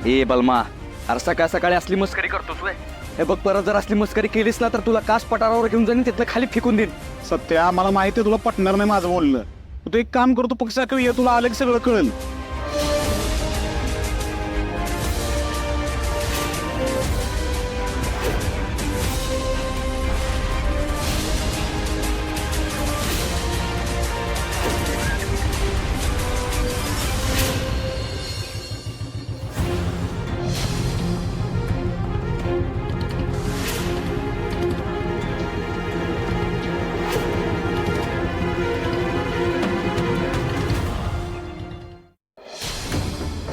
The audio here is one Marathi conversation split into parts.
ए बलमा, अरे सकाळ सकाळी असली मस्करी करतोस व्हय? हे बघ, परत जर असली मस्करी केलीस ना तर तुला कास पठारावर घेऊन जाईन, तिथलं खाली फेकून देईन. सत्या, मला माहिती आहे तुला पटणार नाही माझं बोलणं. तू एक काम करतो, पक्ष ये, तुला आलं की सगळं कळेल.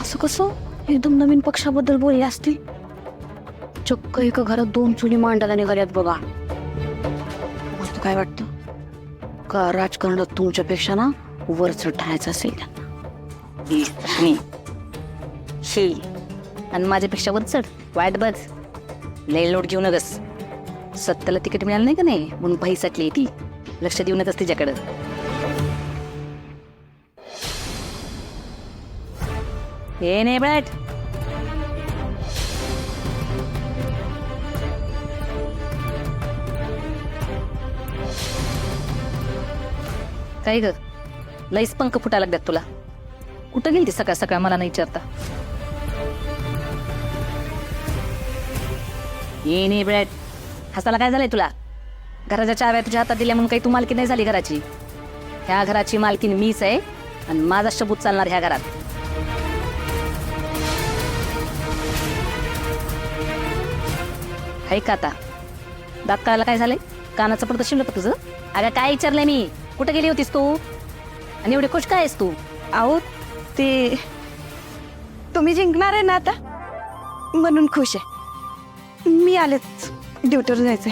असं कसं एकदम नवीन पक्षाबद्दल बोलले असतील. चक्क एका घरात 2 चुली मांडायला निघाल्यात बघा. मला काय वाटतं का राजकारणात तुमच्यापेक्षा ना वरचढ ठायचं असेल त्यांना. शी आणि माझ्यापेक्षा वर चढ. वाईट बघ, लय लोट घेऊ नगस. सत्ताला तिकीट मिळालं नाही का नाही म्हणून बाई साठली ती. लक्ष देऊ नकस तिच्याकडं. हे नाही बॅट. काय ग, लईच पंख फुटायला लागतात तुला. कुठं गेली ती सकाळ सकाळ मला नाही विचारता. ये नाही बॅट. हसायला काय झालंय तुला? घराच्या चाव्या तुझ्या हातात दिल्या म्हणून काही तू मालकी नाही झाली घराची. ह्या घराची मालकीन मीच आहे आणि माझा शब्द चालणार ह्या घरात. हाय का आता? दात काढायला काय झालंय? कानाचं पडतं शिवलं का तुझं? अगं काय विचारलंय मी? कुठे गेली होतीस तू? आणि एवढी खुश काय आहेस तू? अहो ते तुम्ही जिंकणार आहे ना आता, म्हणून खुश आहे. मी आलेच, ड्युटीवर जायचंय.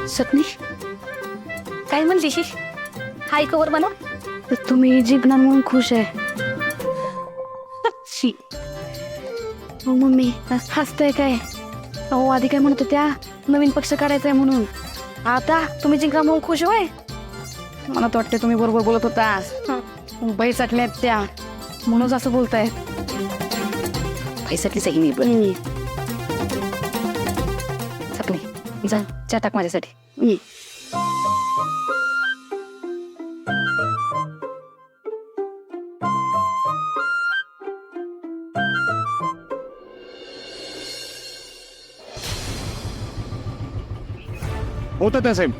सपनी काय म्हणलीशी? हाय कवर बनव. तुम्ही जिंकणार म्हणून खुश आहे. शी. हो मम्मी, हसतंय काय? अहो आधी काय म्हणत होत्या नवीन पक्ष काढायचा आहे म्हणून. आता तुम्ही जिंकणार म्हणून खुश होय? मला तर वाटते तुम्ही बरोबर बोलत होता. बाई चटल्यात त्या म्हणूनच असं बोलताय. पैसातली सही नाही पण. सपनी जा चहा टाक माझ्यासाठी. होतं त्या साहेब.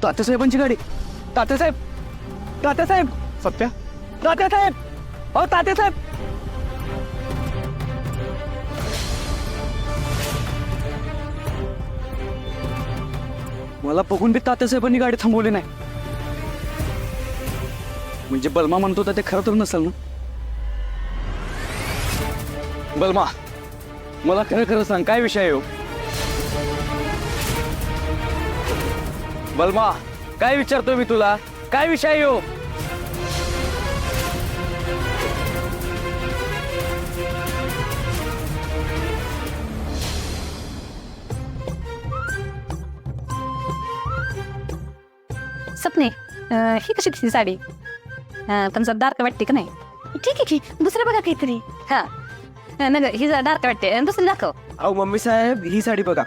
तात्यासाहेबांची गाडी. तात्यासाहेब, तात्यासाहेब, सत्या, तात्यासाहेब, अहो तात्यासाहेब. मला बघून बी तात्यासाहेबांनी गाडी थांबवली नाही. म्हणजे बलमा म्हणतो तर ते खरं तर नसेल ना? बलमा, मला खरं खरं सांग, काय विषय आहे हो? बलमा, काय विचारतोय मी तुला? काय विषय आहे हो? सपने ही कशी दिसली साडी? पण जरा डार्क वाटते का नाही? ठीक आहे की दुसरं बघा काहीतरी. हा नग ही जरा डार्क वाटते. दुसरी दाखव. अहो मम्मी साहेब, ही साडी बघा.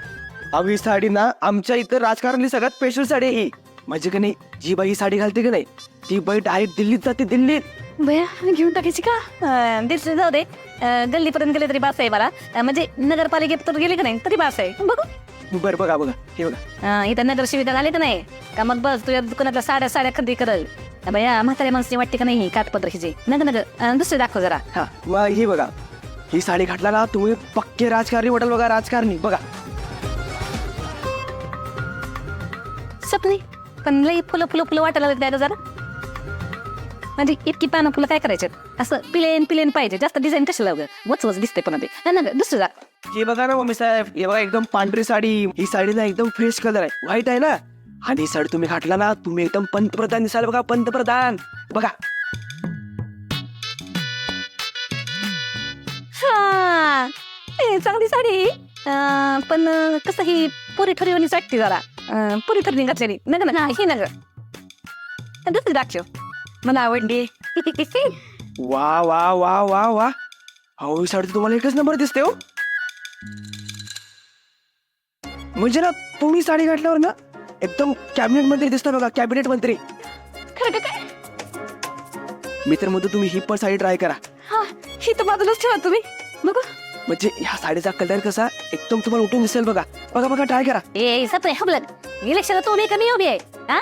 अहो ही साडी ना आमच्या इथं राजकारणातली सगळ्यात स्पेशल साडी आहे ही. म्हणजे का नाही, जी बाई ही साडी घालते की नाही, ती बाई डायरेक्ट दिल्लीत जाते. दिल्लीत. बया घेऊन टाकायची का? दिसली जाऊ दे. गल्लीपर्यंत गेले तरी बास आहे मला. म्हणजे नगरपालिकेत तर गेले का नाही तरी बास आहे. बघू बरं बघा बघा, हे बघा. इथं नगर सुविधा झाली तर नाही का? मग बस तुझ्या दुकानातल्या साड्या खरेदी करल. बया म्हाताऱ्या माणसाची वाटते का नाही कागदपत्र हिचे? नग दुसरी दाखव जरा. हा मग ही बघा, ही साडी घातला ना तुम्ही पक्के राजकारणी वाटेल बघा. राजकारणी बघा. सपनी पण लई फुलं वाटायला लागत द्यायला जरा. म्हणजे इतकी पानं फुलं काय करायचे? असं प्लेन पाहिजे. जास्त डिझाईन कशाला वच दिसते पण ते. नग दुसरी जा. हे बघा ना मम्मी साहेब, हे बघा एकदम पांढरी साडी. ही साडी ना एकदम फ्रेश कलर आहे, व्हाईट आहे ना. आणि ही साडी तुम्ही घातला ना तुम्ही एकदम पंतप्रधान दिसाल बघा. पंतप्रधान बघा. हा चांगली साडी. पण कसं ही पुरी ठरवणी वाटते जरा. पुरी ठरणी घातलेली. नग ना ही नग दुसरी दाखव. मला आवडली. वा वा वा वा वा अहो ही साडी तर तुम्हाला एकच नंबर दिसते हो. म्हणजे ना तुम्ही साडी घातल्यावर ना एकदम कॅबिनेट मंत्री दिसता बघा, कॅबिनेट मंत्री. खरं काय? मी तर म्हणतो तुम्ही ही पण साडी ट्राय करा. हा, ही तर बाजूलाच ठेवा तुम्ही. बघू. म्हणजे ह्या साडीचा कलर कसा एकदम तुम्हाला उठून दिसेल बघा. बघा बघा ट्राय करा. ए सत्रे हबलत इलेक्शन तो मी कमी उभी आहे हा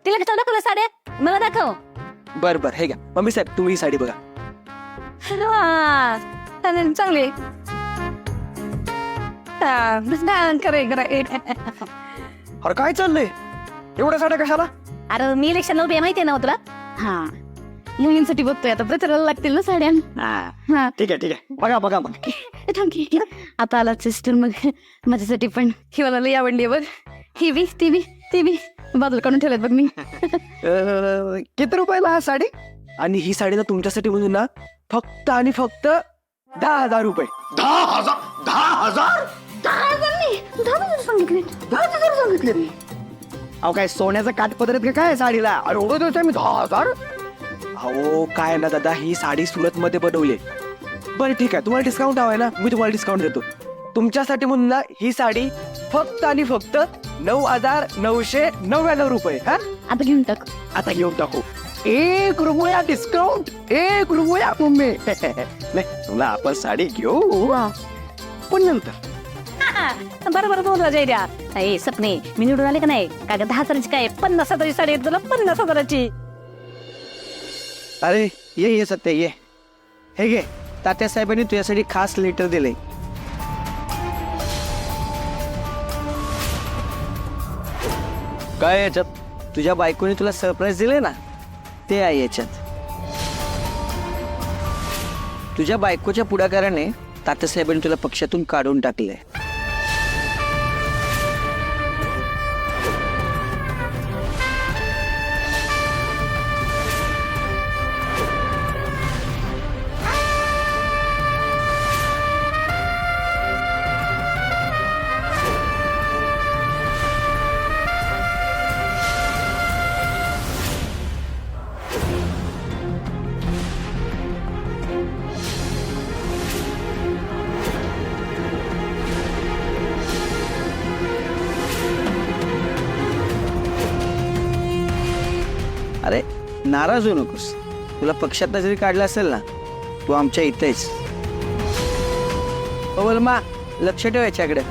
तिला कसं दाखवलं साड्या मला दाखव. बर बर हे घ्या मम्मी साहेब तुम्ही ही साडी बघा. हा, चांगली आहे. हा, अरे काय चाललंय एवढ्या साड्या कशाला? अरे मी इलेक्शन उभी आहे माहितीये ना हो तुला. हा, मुलींसाठी बघतोय आता, प्रचाराला लागतील ना साड्या. हा, ठीक आहे ठीक आहे बघा बघा बघा. थांब की. आता आला सिस्टर मग माझ्यासाठी पण ही मला लई आवडली बघ. ही बी ती बी ती बी बाजूला काढून ठेवलेत बघ मी. किती रुपयाला हा साडी? आणि ही साडी ना तुमच्यासाठी म्हणून ना फक्त आणि फक्त 10,000 रुपये. 10,000 सांगितले. अहो काय सोन्याचं काठपदर आहेत का काय साडीला? अरे एवढं दिवस मी 10,000. अहो काय ना दादा ही साडी सुरत मध्ये बनवली. बरं ठीक आहे तुम्हाला डिस्काउंट हवाय ना, मी तुम्हाला डिस्काउंट देतो. तुमच्यासाठी म्हणून ना ही साडी फक्त आणि फक्त 9,999 रुपये. हा आता घेऊन टाक. आता घेऊन टाकू. 1 रुपया डिस्काउंट, 1 रुपया मम्मी. नाही तुला आपण साडी घेऊ पण नंतर. बरोबर बोलला जयद्या. ए सपने मी निवडून आले का नाही काय 10,000ची काय 50,000ची साडी आहे तुला 50,000ची. अरे ये सत्य ये. हे घे तात्या साहेबांनी तुझ्यासाठी खास लेटर दिले. काय याच्यात? तुझ्या बायकोने तुला सरप्राईज दिले ना ते आहे याच्यात. तुझ्या बायकोच्या पुढाकाराने तात्यासाहेबांनी तुला पक्षातून काढून टाकले. अरे नाराज होऊ नकोस. तुला पक्षात जरी काढलं असेल ना तू आमच्या इथेच. मा लक्ष ठेव याच्याकडे.